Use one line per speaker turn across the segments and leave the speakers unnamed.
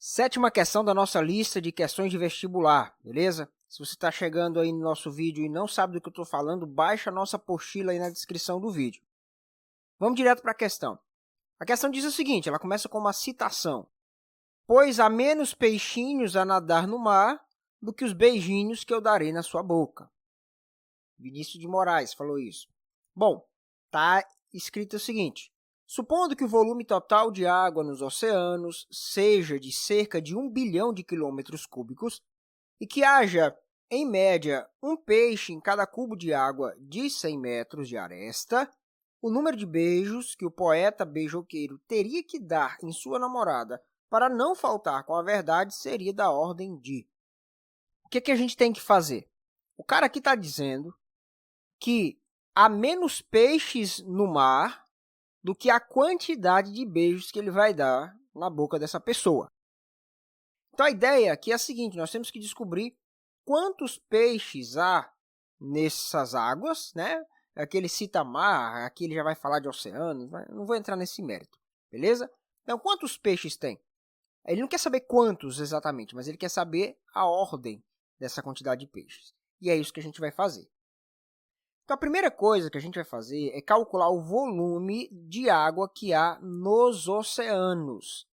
Sétima questão da nossa lista de questões de vestibular, beleza? Se você está chegando aí no nosso vídeo e não sabe do que eu estou falando, baixa a nossa apostila aí na descrição do vídeo. Vamos direto para a questão. A questão diz o seguinte, ela começa com uma citação. Pois há menos peixinhos a nadar no mar do que os beijinhos que eu darei na sua boca. Vinícius de Moraes falou isso. Bom, está escrito o seguinte. Supondo que o volume total de água nos oceanos seja de cerca de 1 bilhão de quilômetros cúbicos e que haja, em média, um peixe em cada cubo de água de 100 metros de aresta, o número de beijos que o poeta beijoqueiro teria que dar em sua namorada para não faltar com a verdade seria da ordem de... O que a gente tem que fazer? O cara aqui está dizendo que há menos peixes no mar do que a quantidade de beijos que ele vai dar na boca dessa pessoa. Então, a ideia aqui é a seguinte, nós temos que descobrir quantos peixes há nessas águas, né? Aqui ele cita mar, aqui ele já vai falar de oceanos, não vou entrar nesse mérito, beleza? Então, quantos peixes tem? Ele não quer saber quantos exatamente, mas ele quer saber a ordem dessa quantidade de peixes. E é isso que a gente vai fazer. Então, a primeira coisa que a gente vai fazer é calcular o volume de água que há nos oceanos.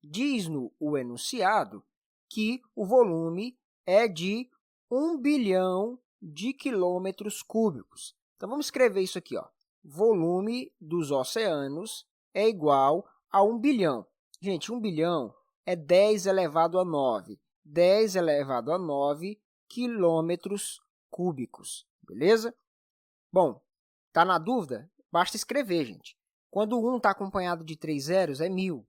Diz-nos o enunciado que o volume é de 1 bilhão de quilômetros cúbicos. Então, vamos escrever isso aqui. Volume dos oceanos é igual a 1 bilhão. Gente, 1 bilhão é 10 elevado a 9. 10 elevado a 9 quilômetros cúbicos. Beleza? Bom, tá na dúvida? Basta escrever, gente. Quando 1 está acompanhado de 3 zeros, é 1.000.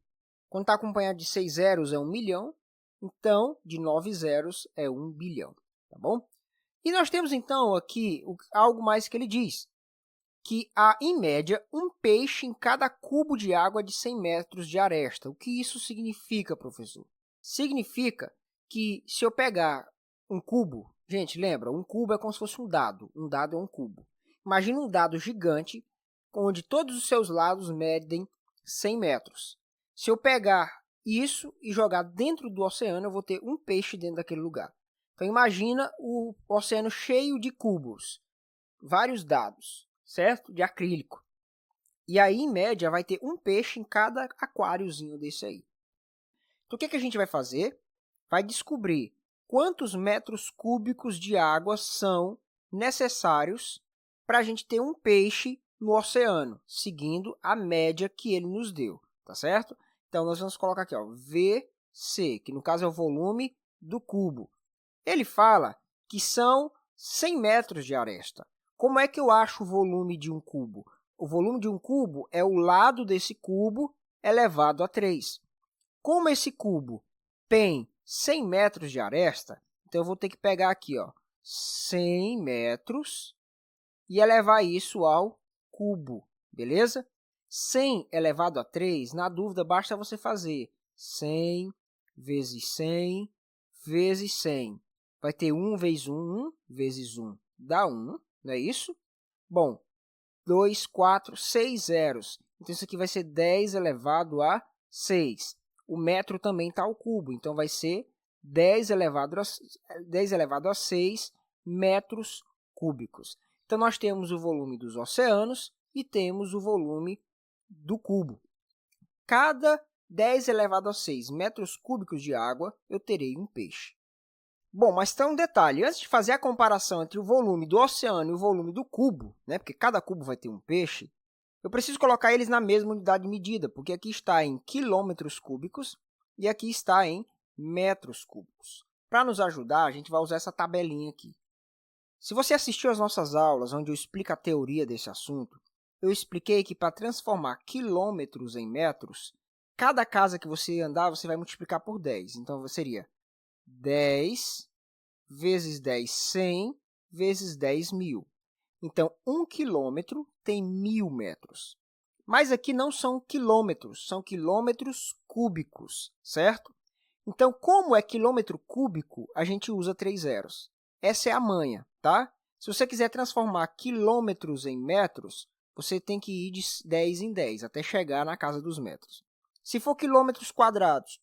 Quando está acompanhado de 6 zeros, é 1 milhão. Então, de 9 zeros, é 1 bilhão. Tá bom? E nós temos, então, aqui algo mais que ele diz. Que há, em média, um peixe em cada cubo de água de 100 metros de aresta. O que isso significa, professor? Significa que se eu pegar um cubo... Gente, lembra, um cubo é como se fosse um dado. Um dado é um cubo. Imagina um dado gigante, onde todos os seus lados medem 100 metros. Se eu pegar isso e jogar dentro do oceano, eu vou ter um peixe dentro daquele lugar. Então, imagina o oceano cheio de cubos, vários dados, certo? De acrílico. E aí, em média, vai ter um peixe em cada aquáriozinho desse aí. Então, o que a gente vai fazer? Vai descobrir quantos metros cúbicos de água são necessários para a gente ter um peixe no oceano, seguindo a média que ele nos deu, tá certo? Então, nós vamos colocar aqui, VC, que no caso é o volume do cubo. Ele fala que são 100 metros de aresta. Como é que eu acho o volume de um cubo? O volume de um cubo é o lado desse cubo elevado a 3. Como esse cubo tem 100 metros de aresta, então eu vou ter que pegar aqui 100 metros e elevar isso ao cubo, beleza? 100 elevado a 3, na dúvida, basta você fazer 100 vezes 100 vezes 100. Vai ter 1 vezes 1, 1 vezes 1 dá 1, não é isso? Bom, 2, 4, 6 zeros. Então, isso aqui vai ser 10 elevado a 6. O metro também está ao cubo, então vai ser 10 elevado a 6 metros cúbicos. Então, nós temos o volume dos oceanos e temos o volume do cubo. Cada 10 elevado a 6 metros cúbicos de água, eu terei um peixe. Bom, mas tem um detalhe. Antes de fazer a comparação entre o volume do oceano e o volume do cubo, né, porque cada cubo vai ter um peixe, eu preciso colocar eles na mesma unidade de medida, porque aqui está em quilômetros cúbicos e aqui está em metros cúbicos. Para nos ajudar, a gente vai usar essa tabelinha aqui. Se você assistiu às nossas aulas, onde eu explico a teoria desse assunto, eu expliquei que para transformar quilômetros em metros, cada casa que você andar, você vai multiplicar por 10. Então, seria 10 vezes 10, 100 vezes 10, 1.000. Então, 1 quilômetro tem 1.000 metros. Mas aqui não são quilômetros, são quilômetros cúbicos, certo? Então, como é quilômetro cúbico, a gente usa 3 zeros. Essa é a manha, tá? Se você quiser transformar quilômetros em metros, você tem que ir de 10 em 10, até chegar na casa dos metros. Se for quilômetros quadrados,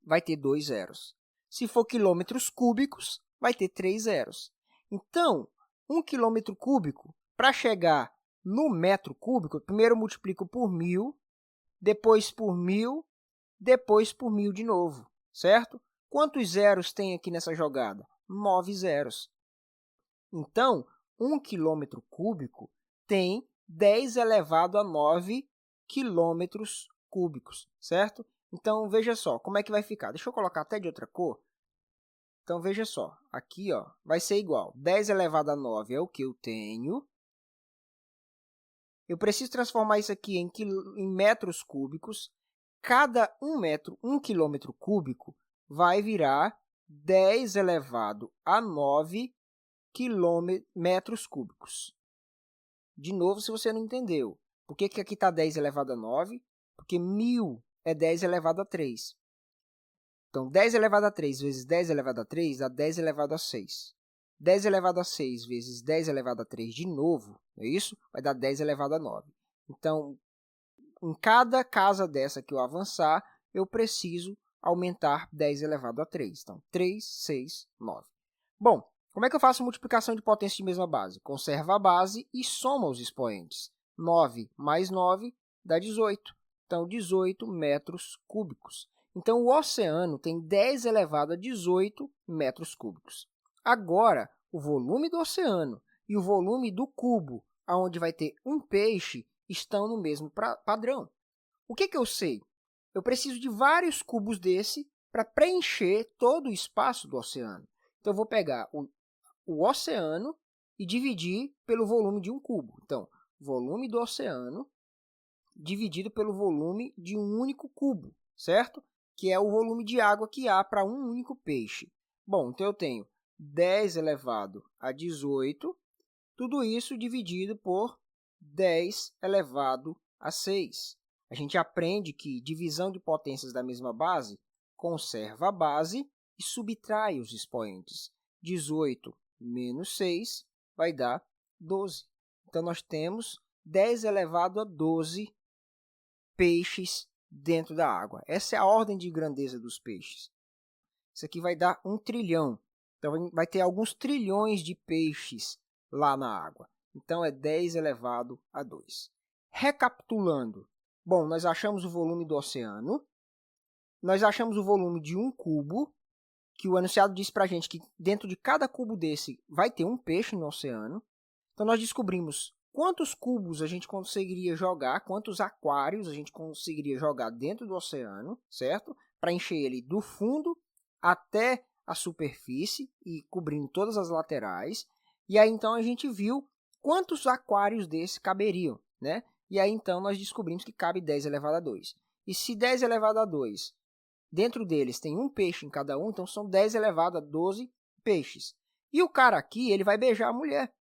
vai ter 2 zeros. Se for quilômetros cúbicos, vai ter 3 zeros. Então, 1 quilômetro cúbico, para chegar no metro cúbico, primeiro eu multiplico por 1.000, depois por 1.000, depois por 1.000 de novo, certo? Quantos zeros tem aqui nessa jogada? 9 zeros. Então, 1 quilômetro cúbico tem 10 elevado a 9 quilômetros cúbicos, certo? Então, veja só como é que vai ficar. Deixa eu colocar até de outra cor. Então, veja só. Aqui ó, vai ser igual. 10 elevado a 9 é o que eu tenho. Eu preciso transformar isso aqui em metros cúbicos. Cada 1 quilômetro cúbico vai virar 10 elevado a 9 metros cúbicos. De novo, se você não entendeu. Por que aqui está 10 elevado a 9? Porque 1.000 é 10 elevado a 3. Então, 10 elevado a 3 vezes 10 elevado a 3 dá 10 elevado a 6. 10 elevado a 6 vezes 10 elevado a 3 de novo, é isso? Vai dar 10 elevado a 9. Então, em cada casa dessa que eu avançar, eu preciso aumentar 10 elevado a 3. Então, 3, 6, 9. Bom, como é que eu faço multiplicação de potência de mesma base? Conserva a base e soma os expoentes. 9 mais 9 dá 18. Então, 18 metros cúbicos. Então, o oceano tem 10 elevado a 18 metros cúbicos. Agora, o volume do oceano e o volume do cubo, onde vai ter um peixe, estão no mesmo padrão. O que eu sei? Eu preciso de vários cubos desse para preencher todo o espaço do oceano. Então, eu vou pegar o oceano e dividir pelo volume de um cubo. Então, volume do oceano dividido pelo volume de um único cubo, certo? Que é o volume de água que há para um único peixe. Bom, então eu tenho 10 elevado a 18, tudo isso dividido por 10 elevado a 6. A gente aprende que divisão de potências da mesma base conserva a base e subtrai os expoentes. 18 menos 6 vai dar 12. Então, nós temos 10 elevado a 12 peixes dentro da água. Essa é a ordem de grandeza dos peixes. Isso aqui vai dar 1 trilhão. Então, vai ter alguns trilhões de peixes lá na água. Então, é 10 elevado a 2. Recapitulando. Bom, nós achamos o volume do oceano. Nós achamos o volume de um cubo, que o enunciado disse para a gente que dentro de cada cubo desse vai ter um peixe no oceano. Então, nós descobrimos quantos cubos a gente conseguiria jogar, quantos aquários a gente conseguiria jogar dentro do oceano, certo? Para encher ele do fundo até a superfície e cobrindo todas as laterais. E aí, então, a gente viu quantos aquários desses caberiam, né? E aí, então, nós descobrimos que cabe 10 elevado a 2. E se 10 elevado a 2, dentro deles tem um peixe em cada um, então são 10 elevado a 12 peixes. E o cara aqui, ele vai beijar a mulher.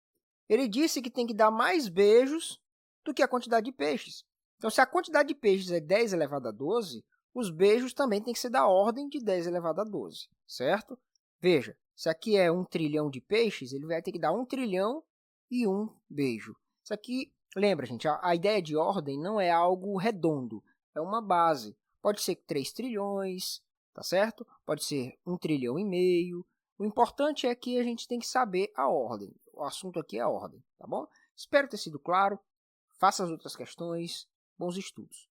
Ele disse que tem que dar mais beijos do que a quantidade de peixes. Então, se a quantidade de peixes é 10 elevado a 12, os beijos também têm que ser da ordem de 10 elevado a 12, certo? Veja, se aqui é 1 trilhão de peixes, ele vai ter que dar 1 trilhão e 1 beijo. Isso aqui, lembra, gente, a ideia de ordem não é algo redondo, é uma base. Pode ser 3 trilhões, tá certo? Pode ser 1 trilhão e meio. O importante é que a gente tem que saber a ordem. O assunto aqui é a ordem, tá bom? Espero ter sido claro. Faça as outras questões. Bons estudos.